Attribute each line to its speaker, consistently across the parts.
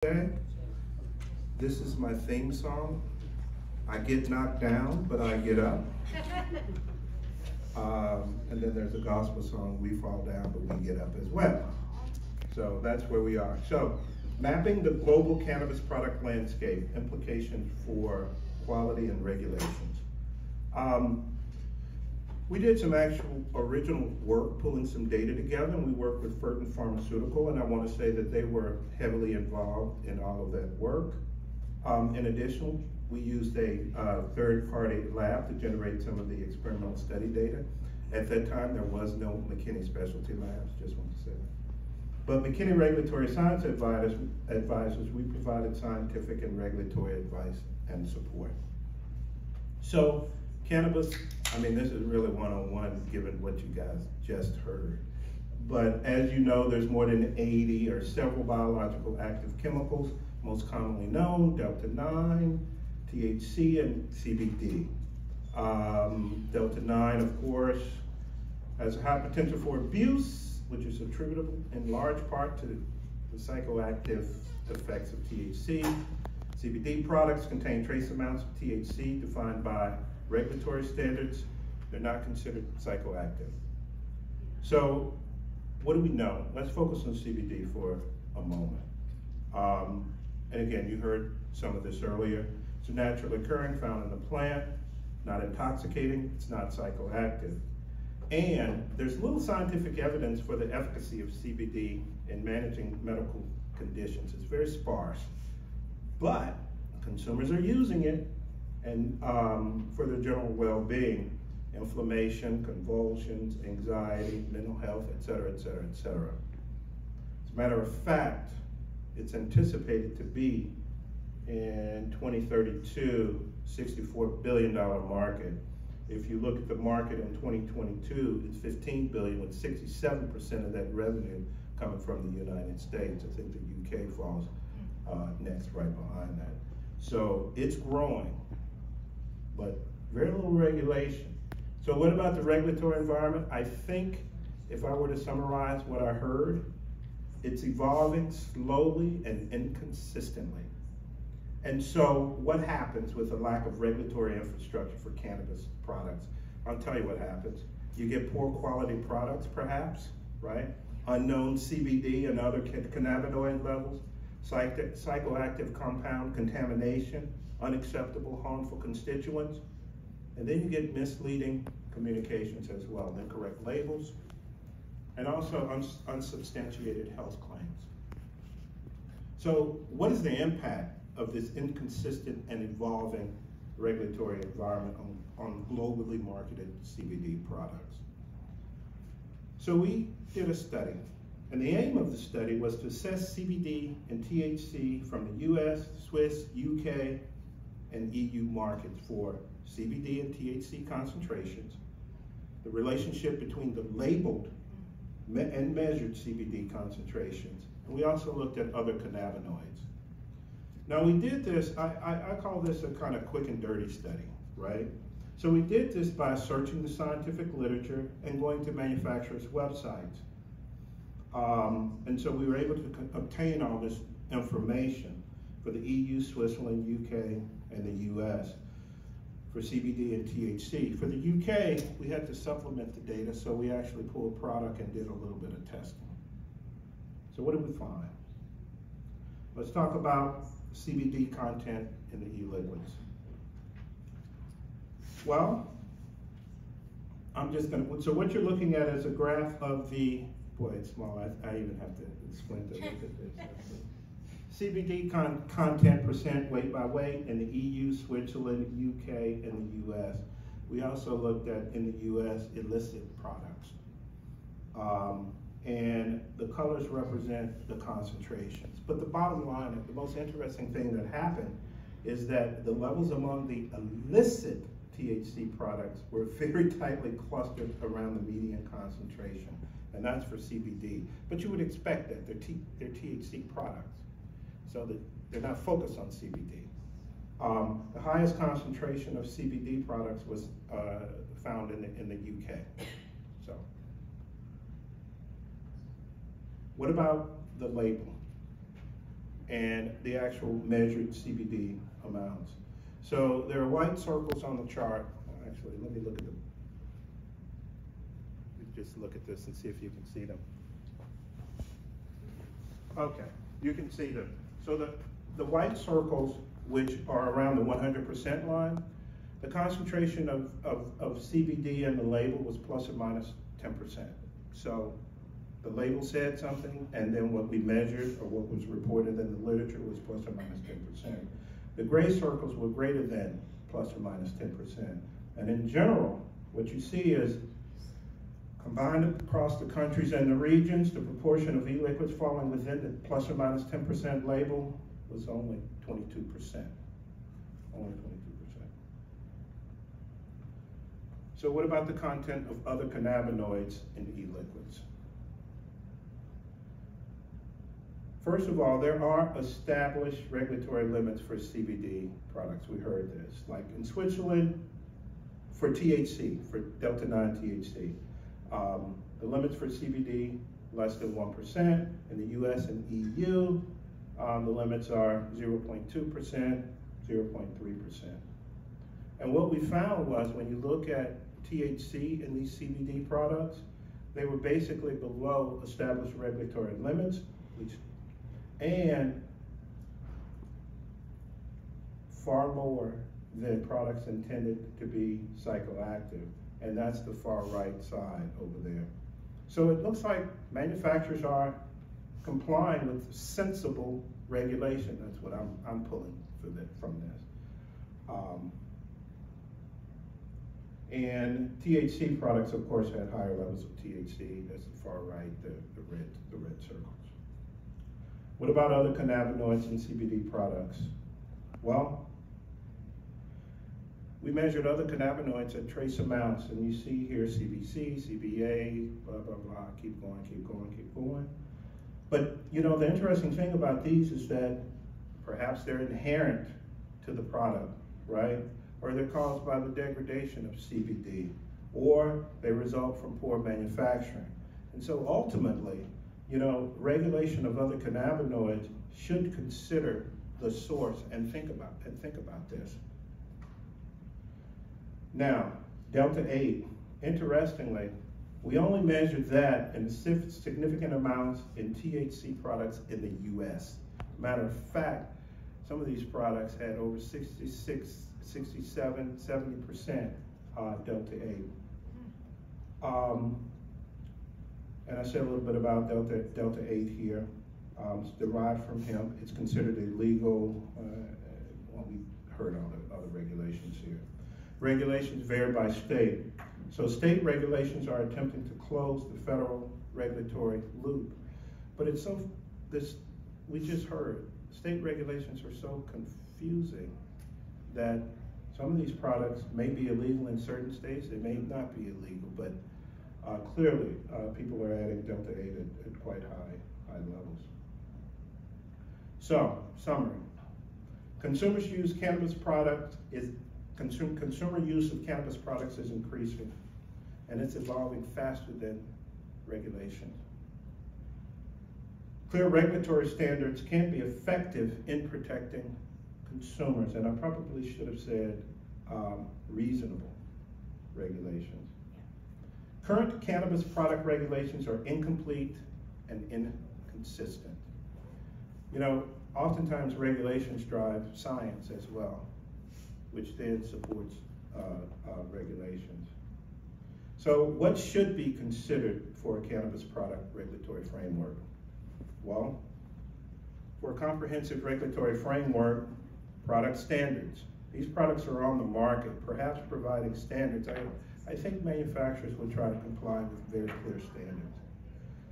Speaker 1: today. This is my theme song. I get knocked down, but I get up. And then there's a gospel song, we fall down, but we get up as well. So that's where we are. So, mapping the global cannabis product landscape, implications for quality and regulations. We did some actual original work, pulling some data together, and we worked with Fertin Pharmaceutical, and I want to say that they were heavily involved in all of that work. In addition, we used a third-party lab to generate some of the experimental study data. At that time, there was no McKinney specialty labs, just want to say that. But McKinney Regulatory Science Advisors, we provided scientific and regulatory advice and support. So, cannabis, I mean, this is really one-on-one given what you guys just heard. But as you know, there's more than 80 or several biological active chemicals, most commonly known, Delta-9, THC, and CBD. Delta-9, of course, has a high potential for abuse, which is attributable in large part to the psychoactive effects of THC. CBD products contain trace amounts of THC defined by regulatory standards. They're not considered psychoactive. So what do we know? Let's focus on CBD for a moment. And again, you heard some of this earlier. It's naturally occurring, found in the plant, not intoxicating, it's not psychoactive. And there's little scientific evidence for the efficacy of CBD in managing medical conditions. It's very sparse. But consumers are using it and for their general well-being, inflammation, convulsions, anxiety, mental health, et cetera, et cetera, et cetera. As a matter of fact, it's anticipated to be in 2032, $64 billion market. If you look at the market in 2022, it's $15 billion, with 67% of that revenue coming from the United States. I think the UK falls next, right behind that. So it's growing, but very little regulation. So what about the regulatory environment? I think if I were to summarize what I heard, it's evolving slowly and inconsistently. And so what happens with a lack of regulatory infrastructure for cannabis products? I'll tell you what happens. You get poor quality products, perhaps, right? Unknown CBD and other cannabinoid levels, psychoactive compound contamination, unacceptable harmful constituents, and then you get misleading communications as well, incorrect labels, and also unsubstantiated health claims. So what is the impact of this inconsistent and evolving regulatory environment on globally marketed CBD products? So we did a study, and the aim of the study was to assess CBD and THC from the US, Swiss, UK, and EU markets for CBD and THC concentrations, the relationship between the labeled and measured CBD concentrations, and we also looked at other cannabinoids. Now we did this, I call this a kind of quick and dirty study, right? So we did this by searching the scientific literature and going to manufacturers' websites. And so we were able to obtain all this information for the EU, Switzerland, UK, and the US for CBD and THC. For the UK, we had to supplement the data, so we actually pulled product and did a little bit of testing. So what did we find? Let's talk about CBD content in the e-liquids. Well, I'm just gonna, so what you're looking at is a graph of the, boy, it's small, I even have to squint to look at this. CBD content percent weight by weight in the EU, Switzerland, UK, and the US. We also looked at, in the US, illicit products. And the colors represent the concentrations. But the bottom line, the most interesting thing that happened is that the levels among the illicit THC products were very tightly clustered around the median concentration, and that's for CBD. But you would expect that they're THC products, so that they're not focused on CBD. The highest concentration of CBD products was found in the UK. So, what about the label? and the actual measured CBD amounts. So there are white circles on the chart. Actually, let me look at them. Just look at this and see if you can see them. Okay, you can see them. So the white circles, which are around the 100% line, the concentration of CBD in the label was plus or minus 10%. So the label said something, and then what we measured or what was reported in the literature was plus or minus 10%. The gray circles were greater than plus or minus 10%. And in general, what you see is combined across the countries and the regions, the proportion of e-liquids falling within the plus or minus 10% label was only 22%. Only 22%. So what about the content of other cannabinoids in e-liquids? First of all, there are established regulatory limits for CBD products. We heard this. Like in Switzerland, for THC, for delta-9 THC, the limits for CBD, less than 1%. In the US and EU, the limits are 0.2%, 0.3%. And what we found was when you look at THC in these CBD products, they were basically below established regulatory limits, and far lower than products intended to be psychoactive. And that's the far right side over there. So it looks like manufacturers are complying with sensible regulation. That's what I'm pulling from this. And THC products, of course, had higher levels of THC. That's the far right, the red circles. What about other cannabinoids in CBD products? Well, we measured other cannabinoids at trace amounts, and you see here CBC, CBA, blah, blah, blah, keep going, keep going, keep going. But, you know, the interesting thing about these is that perhaps they're inherent to the product, right? Or they're caused by the degradation of CBD, or they result from poor manufacturing. And so ultimately, you know, regulation of other cannabinoids should consider the source and think about this. Now, delta-8, interestingly, we only measured that in significant amounts in THC products in the US. Matter of fact, some of these products had over 66, 67, 70% delta-8. And I said a little bit about delta-8 here. It's derived from hemp. It's considered illegal. Well, we heard all the other regulations here. Regulations vary by state. So state regulations are attempting to close the federal regulatory loop. But it's we just heard, state regulations are so confusing that some of these products may be illegal in certain states, they may not be illegal, but clearly people are adding delta-8 at quite high levels. So, summary. Consumer use of cannabis products is increasing, and it's evolving faster than regulation. Clear regulatory standards can be effective in protecting consumers, and I probably should have said reasonable regulations. Current cannabis product regulations are incomplete and inconsistent. You know, oftentimes regulations drive science as well, which then supports regulations. So what should be considered for a cannabis product regulatory framework? Well, for a comprehensive regulatory framework, product standards. These products are on the market, perhaps providing standards. I think manufacturers would try to comply with very clear standards.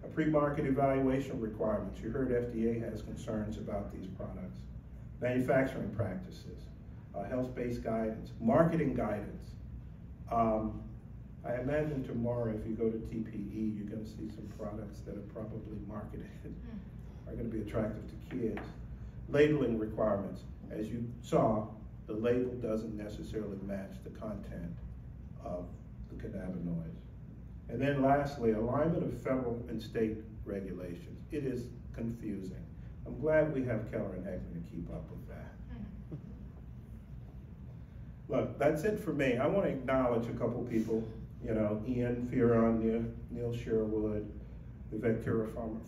Speaker 1: A pre-market evaluation requirements. You heard FDA has concerns about these products. Manufacturing practices, health-based guidance, marketing guidance. I imagine tomorrow if you go to TPE, you're going to see some products that are probably marketed, are going to be attractive to kids. Labeling requirements. As you saw, the label doesn't necessarily match the content of the cannabinoids. And then lastly, alignment of federal and state regulations. It is confusing. I'm glad we have Keller and Heckman to keep up with that. Look, that's it for me. I want to acknowledge a couple people, you know, Ian Fearon, Neil Sherwood, the Vectura Pharma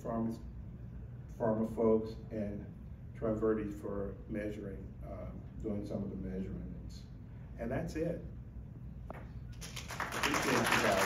Speaker 1: folks, and Traverti for measuring, doing some of the measurements. And that's it. Appreciate you guys.